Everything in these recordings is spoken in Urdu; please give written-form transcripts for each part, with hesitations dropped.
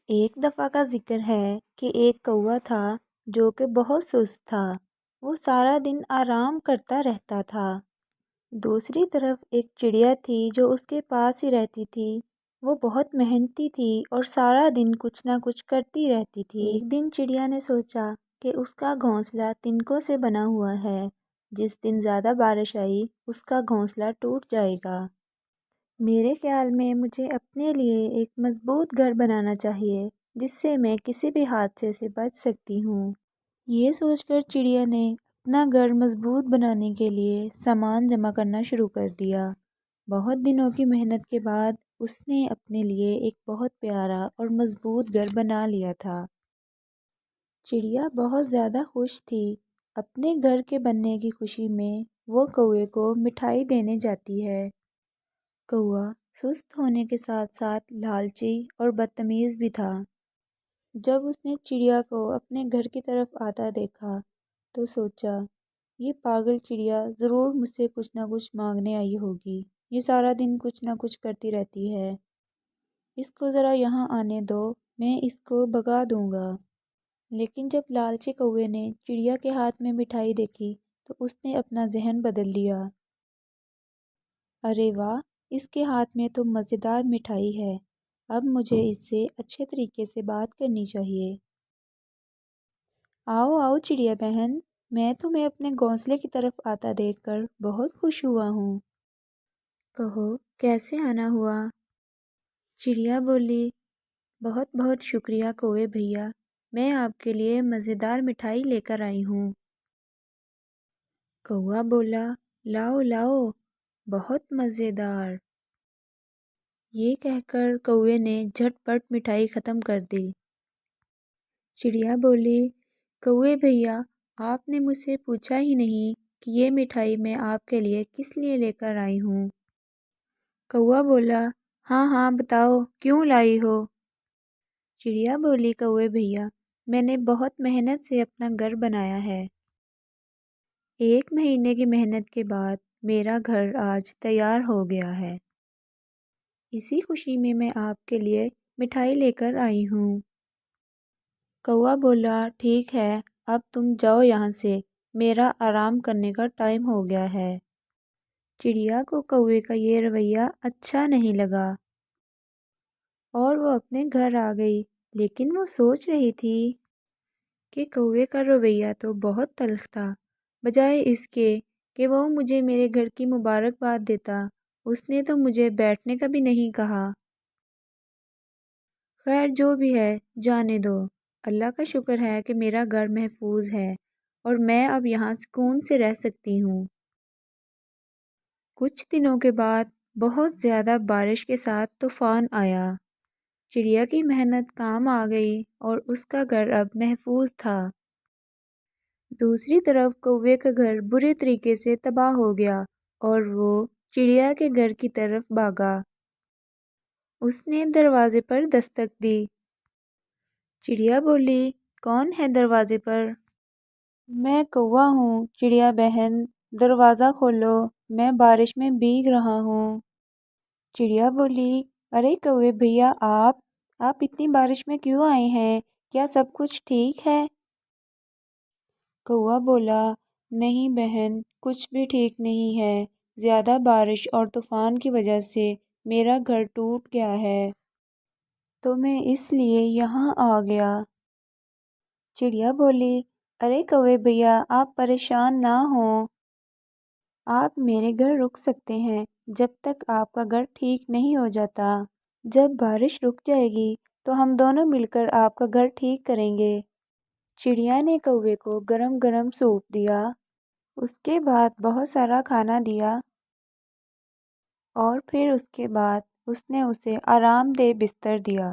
ایک دفعہ کا ذکر ہے کہ ایک کوا تھا جو کہ بہت سست تھا۔ وہ سارا دن آرام کرتا رہتا تھا۔ دوسری طرف ایک چڑیا تھی جو اس کے پاس ہی رہتی تھی۔ وہ بہت محنتی تھی اور سارا دن کچھ نہ کچھ کرتی رہتی تھی۔ ایک دن چڑیا نے سوچا کہ اس کا گھونسلہ تنکوں سے بنا ہوا ہے۔ جس دن زیادہ بارش آئی اس کا گھونسلہ ٹوٹ جائے گا۔ میرے خیال میں مجھے اپنے لیے ایک مضبوط گھر بنانا چاہیے جس سے میں کسی بھی حادثے سے بچ سکتی ہوں۔ یہ سوچ کر چڑیا نے اپنا گھر مضبوط بنانے کے لیے سامان جمع کرنا شروع کر دیا۔ بہت دنوں کی محنت کے بعد اس نے اپنے لیے ایک بہت پیارا اور مضبوط گھر بنا لیا تھا۔ چڑیا بہت زیادہ خوش تھی۔ اپنے گھر کے بننے کی خوشی میں وہ کوے کو مٹھائی دینے جاتی ہے۔ کوا سست ہونے کے ساتھ ساتھ لالچی اور بدتمیز بھی تھا۔ جب اس نے چڑیا کو اپنے گھر کی طرف آتا دیکھا تو سوچا، یہ پاگل چڑیا ضرور مجھ سے کچھ نہ کچھ مانگنے آئی ہوگی۔ یہ سارا دن کچھ نہ کچھ کرتی رہتی ہے۔ اس کو ذرا یہاں آنے دو، میں اس کو بھگا دوں گا۔ لیکن جب لالچی کوے نے چڑیا کے ہاتھ میں مٹھائی دیکھی تو اس نے اپنا ذہن بدل لیا۔ ارے واہ، اس کے ہاتھ میں تو مزیدار مٹھائی ہے۔ اب مجھے اس سے اچھے طریقے سے بات کرنی چاہیے۔ آؤ آؤ چڑیا بہن، میں تمہیں اپنے گھونسلے کی طرف آتا دیکھ کر بہت خوش ہوا ہوں۔ کہو کیسے آنا ہوا؟ چڑیا بولی، بہت بہت شکریہ کوے بھیا، میں آپ کے لیے مزیدار مٹھائی لے کر آئی ہوں۔ کوا بولا، لاؤ لاؤ، بہت مزیدار۔ یہ کہہ کر کوے نے جھٹ پٹ مٹھائی ختم کر دی۔ چڑیا بولی، کوے بھیا، آپ نے مجھ سے پوچھا ہی نہیں کہ یہ مٹھائی میں آپ کے لیے کس لیے لے کر آئی ہوں۔ کوا بولا، ہاں ہاں بتاؤ، کیوں لائی ہو؟ چڑیا بولی، کوے بھیا، میں نے بہت محنت سے اپنا گھر بنایا ہے۔ 1 مہینے کی محنت کے بعد میرا گھر آج تیار ہو گیا ہے۔ اسی خوشی میں میں آپ کے لیے مٹھائی لے کر آئی ہوں۔ کوا بولا، ٹھیک ہے، اب تم جاؤ یہاں سے، میرا آرام کرنے کا ٹائم ہو گیا ہے۔ چڑیا کو کوے کا یہ رویہ اچھا نہیں لگا اور وہ اپنے گھر آ گئی، لیکن وہ سوچ رہی تھی کہ کوے کا رویہ تو بہت تلخ تھا۔ بجائے اس کے کہ وہ مجھے میرے گھر کی مبارکباد دیتا، اس نے تو مجھے بیٹھنے کا بھی نہیں کہا۔ خیر جو بھی ہے، جانے دو۔ اللہ کا شکر ہے کہ میرا گھر محفوظ ہے اور میں اب یہاں سکون سے رہ سکتی ہوں۔ کچھ دنوں کے بعد بہت زیادہ بارش کے ساتھ طوفان آیا۔ چڑیا کی محنت کام آ گئی اور اس کا گھر اب محفوظ تھا۔ دوسری طرف کوے کا گھر برے طریقے سے تباہ ہو گیا اور وہ چڑیا کے گھر کی طرف بھاگا۔ اس نے دروازے پر دستک دی۔ چڑیا بولی، کون ہے دروازے پر؟ میں کوا ہوں چڑیا بہن، دروازہ کھولو، میں بارش میں بھیگ رہا ہوں۔ چڑیا بولی، ارے کوے بھیا، آپ اتنی بارش میں کیوں آئے ہیں؟ کیا سب کچھ ٹھیک ہے؟ کوا بولا، نہیں بہن، کچھ بھی ٹھیک نہیں ہے۔ زیادہ بارش اور طوفان کی وجہ سے میرا گھر ٹوٹ گیا ہے، تو میں اس لیے یہاں آ گیا۔ چڑیا بولی، ارے کوے بھیا، آپ پریشان نہ ہوں، آپ میرے گھر رک سکتے ہیں جب تک آپ کا گھر ٹھیک نہیں ہو جاتا۔ جب بارش رک جائے گی تو ہم دونوں مل کر آپ کا گھر ٹھیک کریں گے۔ چڑیا نے کوے کو گرم گرم سوپ دیا، اس کے بعد بہت سارا کھانا دیا اور پھر اس کے بعد اس نے اسے آرام دہ بستر دیا۔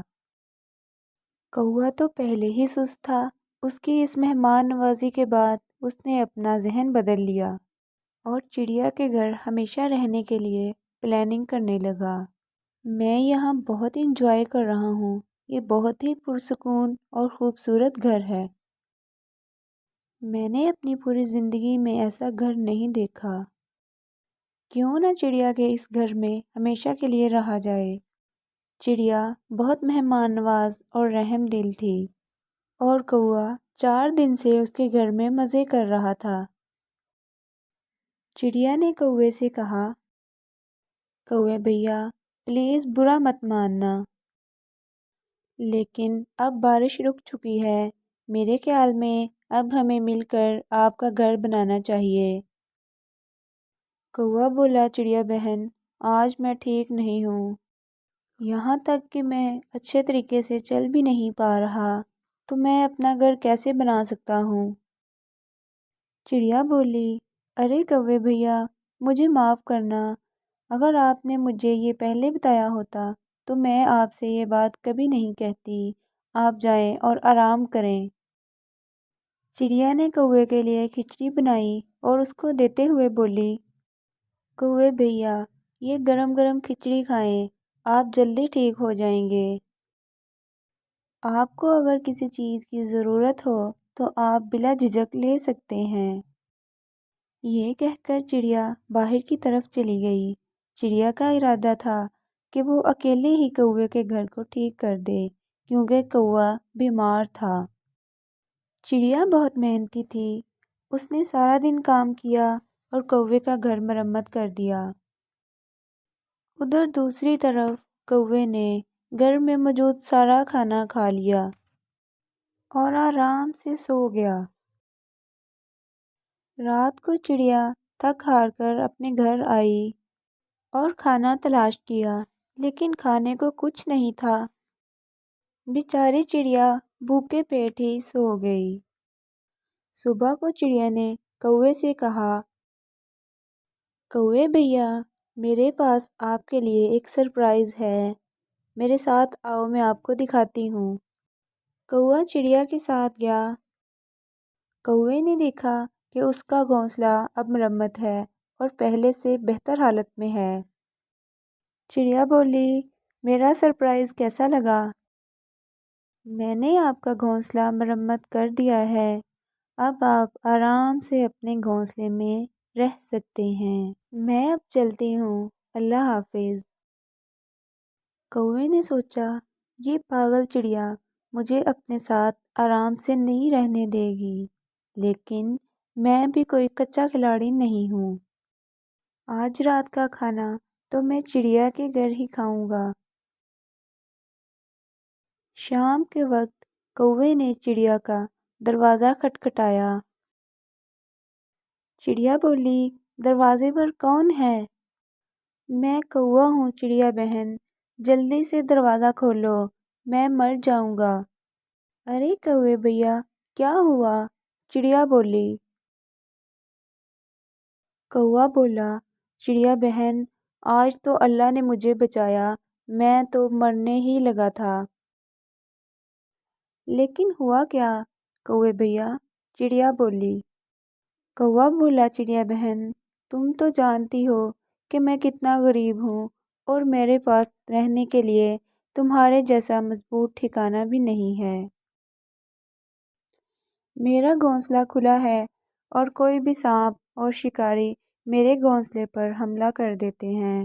کوا تو پہلے ہی سست تھا، اس کی اس مہمان نوازی کے بعد اس نے اپنا ذہن بدل لیا اور چڑیا کے گھر ہمیشہ رہنے کے لیے پلاننگ کرنے لگا۔ میں یہاں بہت انجوائے کر رہا ہوں، یہ بہت ہی پرسکون اور خوبصورت گھر ہے۔ میں نے اپنی پوری زندگی میں ایسا گھر نہیں دیکھا۔ کیوں نہ چڑیا کے اس گھر میں ہمیشہ کے لیے رہا جائے۔ چڑیا بہت مہمان نواز اور رحم دل تھی، اور کوا 4 دن سے اس کے گھر میں مزے کر رہا تھا۔ چڑیا نے کوے سے کہا، کوے بھیا پلیز برا مت ماننا، لیکن اب بارش رک چکی ہے، میرے خیال میں اب ہمیں مل کر آپ کا گھر بنانا چاہیے۔ کوا بولا، چڑیا بہن آج میں ٹھیک نہیں ہوں، یہاں تک کہ میں اچھے طریقے سے چل بھی نہیں پا رہا، تو میں اپنا گھر کیسے بنا سکتا ہوں؟ چڑیا بولی، ارے کوے بھیا مجھے معاف کرنا، اگر آپ نے مجھے یہ پہلے بتایا ہوتا تو میں آپ سے یہ بات کبھی نہیں کہتی، آپ جائیں اور آرام کریں۔ چڑیا نے کوے کے لیے کھچڑی بنائی اور اس کو دیتے ہوئے بولی، کوے بھیا یہ گرم گرم کھچڑی کھائیں، آپ جلدی ٹھیک ہو جائیں گے۔ آپ کو اگر کسی چیز کی ضرورت ہو تو آپ بلا جھجک لے سکتے ہیں۔ یہ کہہ کر چڑیا باہر کی طرف چلی گئی۔ چڑیا کا ارادہ تھا کہ وہ اکیلے ہی کوے کے گھر کو ٹھیک کر دے، کیونکہ کوا بیمار تھا۔ چڑیا بہت محنتی تھی، اس نے سارا دن کام کیا اور کوے کا گھر مرمت کر دیا۔ ادھر دوسری طرف کوے نے گھر میں موجود سارا کھانا کھا لیا اور آرام سے سو گیا۔ رات کو چڑیا تھک ہار کر اپنے گھر آئی اور کھانا تلاش کیا، لیکن کھانے کو کچھ نہیں تھا۔ بیچاری چڑیا بھوکے پیٹ ہی سو گئی۔ صبح کو چڑیا نے کوے سے کہا، کوے بھیا میرے پاس آپ کے لیے ایک سرپرائز ہے، میرے ساتھ آؤ میں آپ کو دکھاتی ہوں۔ کوا چڑیا کے ساتھ گیا۔ کوے نے دیکھا کہ اس کا گھونسلہ اب مرمت ہے اور پہلے سے بہتر حالت میں ہے۔ چڑیا بولی، میرا سرپرائز کیسا لگا؟ میں نے آپ کا گھونسلہ مرمت کر دیا ہے، اب آپ آرام سے اپنے گھونسلے میں رہ سکتے ہیں۔ میں اب چلتی ہوں، اللہ حافظ۔ کوے نے سوچا، یہ پاگل چڑیا مجھے اپنے ساتھ آرام سے نہیں رہنے دے گی، لیکن میں بھی کوئی کچا کھلاڑی نہیں ہوں، آج رات کا کھانا تو میں چڑیا کے گھر ہی کھاؤں گا۔ شام کے وقت کوے نے چڑیا کا دروازہ کھٹکھٹایا۔ چڑیا بولی، دروازے پر کون ہے؟ میں کوا ہوں چڑیا بہن، جلدی سے دروازہ کھولو، میں مر جاؤں گا۔ ارے کوے بھیا کیا ہوا؟ چڑیا بولی۔ کوا بولا، چڑیا بہن آج تو اللہ نے مجھے بچایا، میں تو مرنے ہی لگا تھا۔ لیکن ہوا کیا کوے بھیا؟ چڑیا بولی۔ کوا بولا، چڑیا بہن تم تو جانتی ہو کہ میں کتنا غریب ہوں اور میرے پاس رہنے کے لیے تمہارے جیسا مضبوط ٹھکانہ بھی نہیں ہے۔ میرا گھونسلہ کھلا ہے اور کوئی بھی سانپ اور شکاری میرے گھونسلے پر حملہ کر دیتے ہیں۔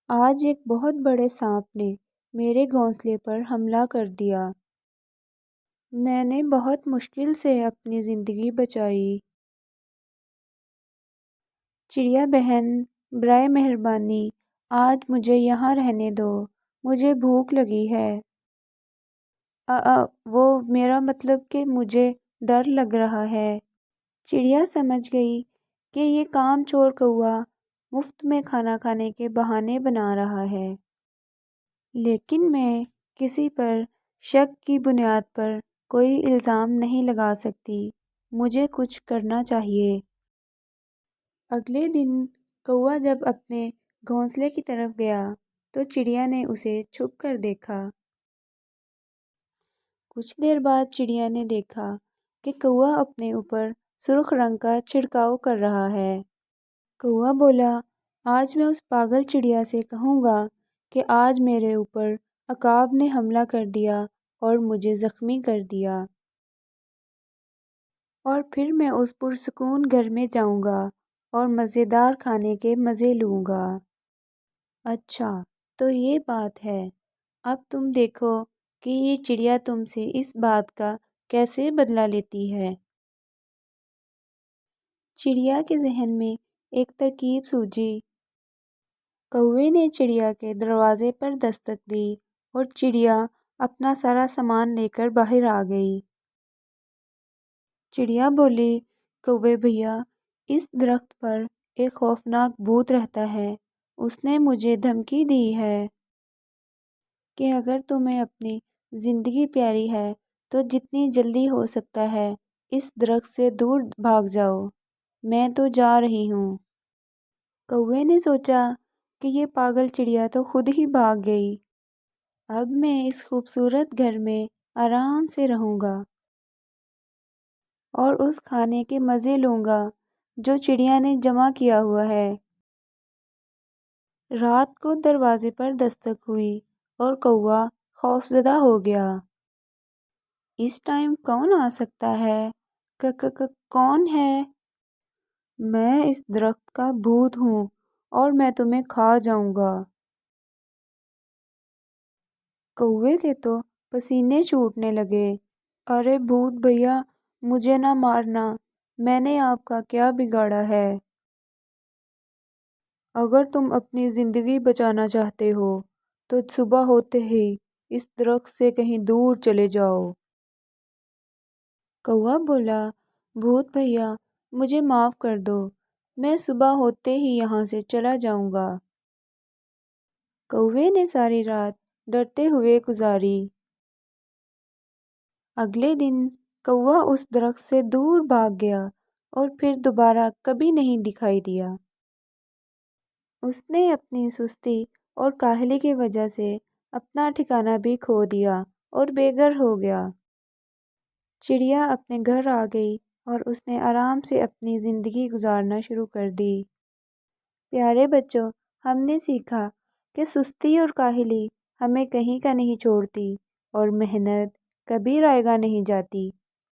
آج ایک بہت بڑے سانپ نے میرے گھونسلے پر حملہ کر دیا۔ میں نے بہت مشکل سے اپنی زندگی بچائی۔ چڑیا بہن برائے مہربانی آج مجھے یہاں رہنے دو، مجھے بھوک لگی ہے۔ وہ میرا مطلب کہ مجھے ڈر لگ رہا ہے۔ چڑیا سمجھ گئی کہ یہ کام چور کوا مفت میں کھانا کھانے کے بہانے بنا رہا ہے، لیکن میں کسی پر شک کی بنیاد پر کوئی الزام نہیں لگا سکتی، مجھے کچھ کرنا چاہیے۔ اگلے دن کوا جب اپنے گھونسلے کی طرف گیا تو چڑیا نے اسے چھپ کر دیکھا۔ کچھ دیر بعد چڑیا نے دیکھا کہ کوا اپنے اوپر سرخ رنگ کا چھڑکاؤ کر رہا ہے۔ کوا بولا، آج میں اس پاگل چڑیا سے کہوں گا کہ آج میرے اوپر عقاب نے حملہ کر دیا اور مجھے زخمی کر دیا، اور پھر میں اس پرسکون گھر میں جاؤں گا اور مزیدار کھانے کے مزے لوں گا۔ اچھا تو یہ بات ہے۔ اب تم دیکھو کہ یہ چڑیا تم سے اس بات کا کیسے بدلہ لیتی ہے۔ چڑیا کے ذہن میں ایک ترکیب سوجھی۔ کوے نے چڑیا کے دروازے پر دستک دی اور چڑیا اپنا سارا سامان لے کر باہر آ گئی۔ چڑیا بولی، کوے بھیا، اس درخت پر ایک خوفناک بھوت رہتا ہے۔ اس نے مجھے دھمکی دی ہے کہ اگر تمہیں اپنی زندگی پیاری ہے تو جتنی جلدی ہو سکتا ہے اس درخت سے دور بھاگ جاؤ۔ میں تو جا رہی ہوں۔ کوے نے سوچا کہ یہ پاگل چڑیا تو خود ہی بھاگ گئی۔ اب میں اس خوبصورت گھر میں آرام سے رہوں گا اور اس کھانے کے مزے لوں گا جو چڑیا نے جمع کیا ہوا ہے۔ رات کو دروازے پر دستک ہوئی اور کوا خوفزدہ ہو گیا۔ اس ٹائم کون آ سکتا ہے؟ کون ہے؟ میں اس درخت کا بھوت ہوں اور میں تمہیں کھا جاؤں گا۔ کوے کے تو پسینے چھوٹنے لگے۔ ارے بھوت بھیا، مجھے نہ مارنا، میں نے آپ کا کیا بگاڑا ہے؟ اگر تم اپنی زندگی بچانا چاہتے ہو تو صبح ہوتے ہی اس درخت سے کہیں دور چلے جاؤ۔ کوا بولا، بھوت بھیا، مجھے معاف کر دو، میں صبح ہوتے ہی یہاں سے چلا جاؤں گا۔ کوے نے ساری رات ڈرتے ہوئے گزاری۔ اگلے دن کوا اس درخت سے دور بھاگ گیا اور پھر دوبارہ کبھی نہیں دکھائی دیا۔ اس نے اپنی سستی اور کاہلی کی وجہ سے اپنا ٹھکانہ بھی کھو دیا اور بے گھر ہو گیا۔ چڑیا اپنے گھر آ گئی اور اس نے آرام سے اپنی زندگی گزارنا شروع کر دی۔ پیارے بچوں، ہم نے سیکھا کہ سستی اور کاہلی ہمیں کہیں کا نہیں چھوڑتی اور محنت کبھی رائیگاں نہیں جاتی۔